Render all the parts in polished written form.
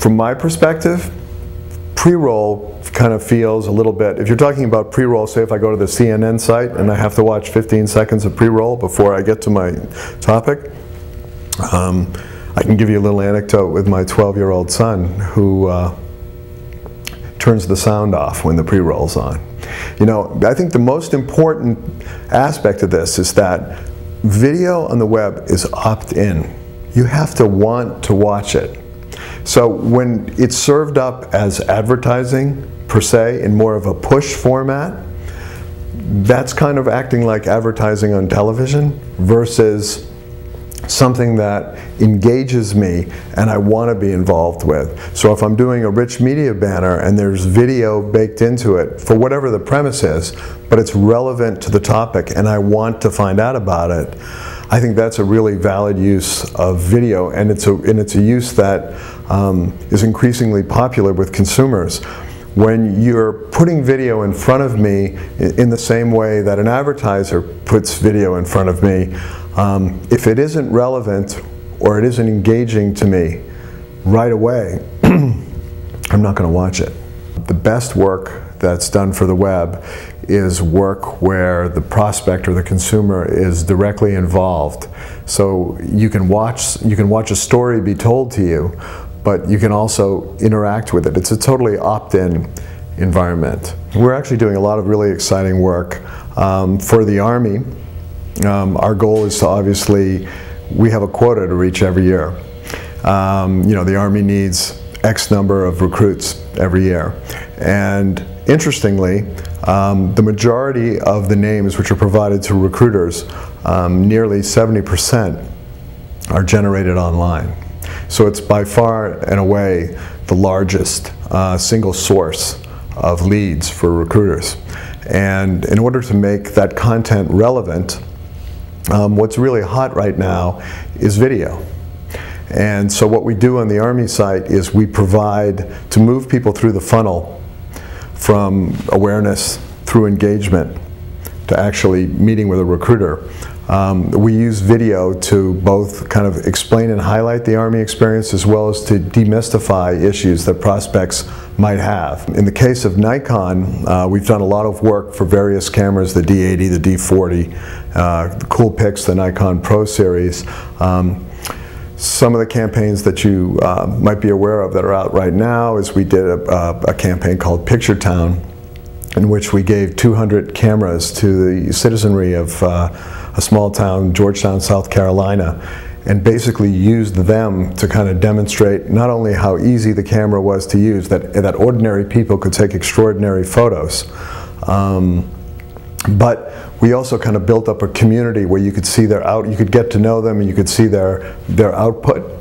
From my perspective, pre-roll kind of feels a little bit, if you're talking about pre-roll, say if I go to the CNN site and I have to watch 15 seconds of pre-roll before I get to my topic, I can give you a little anecdote with my 12-year-old son who turns the sound off when the pre-roll's on. You know, I think the most important aspect of this is that video on the web is opt-in. You have to want to watch it. So when it's served up as advertising, per se, in more of a push format, that's kind of acting like advertising on television versus something that engages me and I want to be involved with. So if I'm doing a rich media banner and there's video baked into it, for whatever the premise is, but it's relevant to the topic and I want to find out about it, I think that's a really valid use of video, and it's a use that is increasingly popular with consumers. When you're putting video in front of me in the same way that an advertiser puts video in front of me, if it isn't relevant or it isn't engaging to me right away, I'm not going to watch it. The best work that's done for the web is work where the prospect or the consumer is directly involved. So you can watch a story be told to you, but you can also interact with it. It's a totally opt-in environment. We're actually doing a lot of really exciting work for the Army. Our goal is to obviously, we have a quota to reach every year. You know, the Army needs X number of recruits every year. And interestingly, the majority of the names which are provided to recruiters, nearly 70%, are generated online. So it's by far and away the largest single source of leads for recruiters. And in order to make that content relevant, what's really hot right now is video. And so what we do on the Army site is we provide, to move people through the funnel from awareness through engagement to actually meeting with a recruiter. We use video to both kind of explain and highlight the Army experience as well as to demystify issues that prospects might have. In the case of Nikon, we've done a lot of work for various cameras, the D80, the D40, the Cool Pics, the Nikon Pro series. Some of the campaigns that you might be aware of that are out right now is we did a campaign called Picture Town, in which we gave 200 cameras to the citizenry of a small town, Georgetown, South Carolina, and basically used them to kind of demonstrate not only how easy the camera was to use, that ordinary people could take extraordinary photos, but we also kind of built up a community where you could see you could get to know them and you could see their output.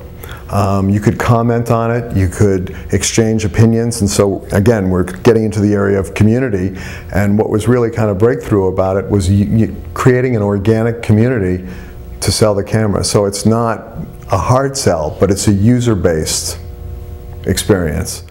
You could comment on it, you could exchange opinions, and so again we're getting into the area of community, and what was really kind of breakthrough about it was creating an organic community to sell the camera. So it's not a hard sell, but it's a user-based experience.